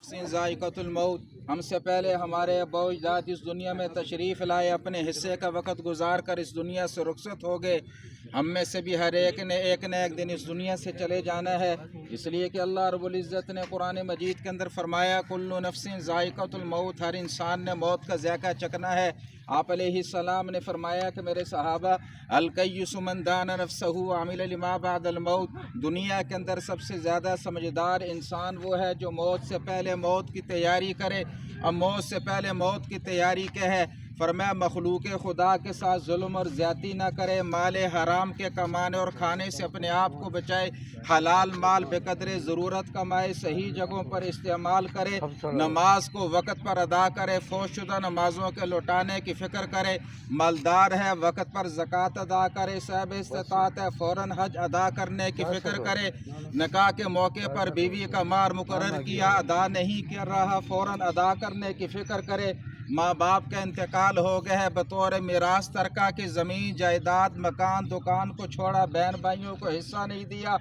ज़ाइक़तुल मौत। हमसे पहले हमारे अबो अजदाद इस दुनिया में तशरीफ़ लाए, अपने हिस्से का वक़्त गुजार कर इस दुनिया से रुखसत हो गए। हम में से भी हर एक ने एक न एक दिन इस दुनिया से चले जाना है, इसलिए कि अल्लाह रब्बुल इज़्ज़त ने कुरान मजीद के अंदर फरमाया, कुल्लु नफ्सिन ज़ाइक़तुल मौत, हर इंसान ने मौत का ज़ायक़ा चखना है। आप अलैहिस्सलाम ने फरमाया कि मेरे सहाबा, अल कय्युसु मन दाना नफ्सहु व अमिल लिमा बअदल मौत, दुनिया के अंदर सबसे ज़्यादा समझदार इंसान वो है जो मौत से पहले मौत की तैयारी करे। अब मौत से पहले मौत की तैयारी क्या है? फरमाया मखलूक खुदा के साथ जुल्म और ज़्यादती ना करे, माल हराम के कमाने और खाने से अपने आप को बचाए, हलाल माल बेकदरे ज़रूरत कमाए, सही जगहों पर इस्तेमाल करे, नमाज को वक़्त पर अदा करे, फौशुदा नमाज़ों के लौटाने की फ़िक्र करे, मालदार है वक़्त पर ज़कात अदा करे, साहिब इस्तिताअत है फ़ौरन हज अदा करने की फ़िक्र करे, निकाह के मौके पर बीवी का मार मुकर्रर किया अदा नहीं कर रहा, फ़ौरन अदा करने की फ़िक्र करे, माँ बाप का इंतकाल हो गया है, बतौर मिरास तरका की ज़मीन जायदाद मकान दुकान को छोड़ा, बहन भाइयों को हिस्सा नहीं दिया,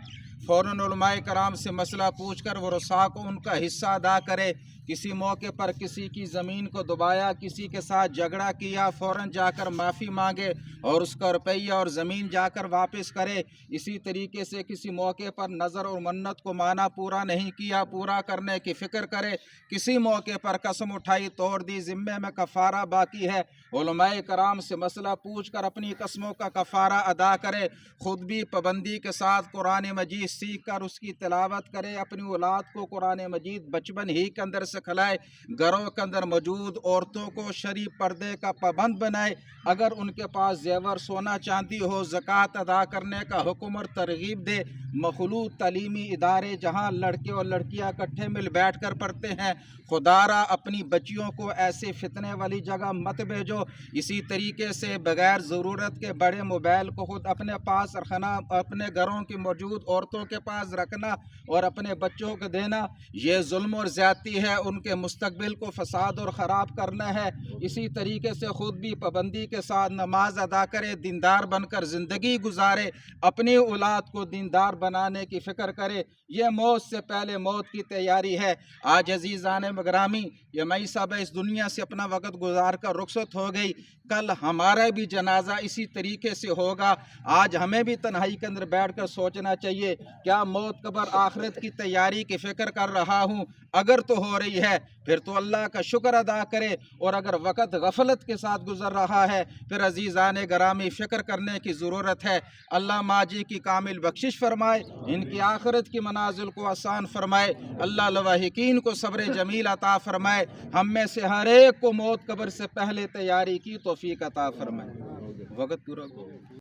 फ़ौरन उलमाए कराम से मसला पूछ कर वरसा को उनका हिस्सा अदा करे। किसी मौके पर किसी की ज़मीन को दबाया, किसी के साथ झगड़ा किया, फ़ौरन जाकर माफ़ी मांगे और उसका रुपया और ज़मीन जाकर वापस करे। इसी तरीके से किसी मौके पर नज़र और मन्नत को माना, पूरा नहीं किया, पूरा करने की फ़िक्र करे। किसी मौके पर कसम उठाई, तोड़ दी, ज़िम्मे में कफ़ारा बाकी है, उलमाए कराम से मसला पूछ कर अपनी कसमों का कफ़ारा अदा करे। ख़ुद भी पाबंदी के साथ कुरान मजीद सीख कर उसकी तिलावत करे, अपनी औलाद को कुरान मजीद बचपन ही के अंदर सिखलाए, घरों के अंदर मौजूद औरतों को शरीफ पर्दे का पाबंद बनाए, अगर उनके पास जेवर सोना चांदी हो ज़कात अदा करने का हुक्म और तरगीब दे। मखलूत तालीमी इदारे जहाँ लड़के और लड़कियाँ इकट्ठे मिल बैठ कर पढ़ते हैं, खुदारा अपनी बच्चियों को ऐसे फितने वाली जगह मत भेजो। इसी तरीके से बग़ैर ज़रूरत के बड़े मोबाइल को खुद अपने पास रखना, अपने घरों की मौजूद औरतों के पास रखना और अपने बच्चों को देना, ये जुल्म और ज़्यादती है, उनके मुस्तकबिल को फसाद और ख़राब करना है। इसी तरीके से ख़ुद भी पाबंदी के साथ नमाज अदा करे, दीनदार बनकर ज़िंदगी गुजारे, अपनी औलाद को दीनदार बनाने की फ़िक्र करे। ये मौत से पहले मौत की तैयारी है। आज अज़ीज़ान ग्रामी, ये मई साहब इस दुनिया से अपना वक़्त गुजार कर रुखसत हो गई, कल हमारा भी जनाजा इसी तरीके से होगा। आज हमें भी तन्हाई के अंदर बैठ कर सोचना चाहिए, क्या मौत कब्र आखिरत की तैयारी की फ़िक्र कर रहा हूँ? अगर तो हो रही है फिर तो अल्लाह का शुक्र अदा करे, और अगर वक़्त गफलत के साथ गुजर रहा है फिर अज़ीज़ान ग्रामी फ़िक्र करने की ज़रूरत है। अल्लाह माजी की कामिल बख्शिश फरमाए, इनकी आखिरत की मनाजिल को आसान फरमाए, अल्लाह लवाहिकीन को सब्र जमील अता फरमाए, हम में से हर एक को मौत कब्र से पहले तैयारी की तौफीक अता फरमाए। वक़्त पूरा हो गया।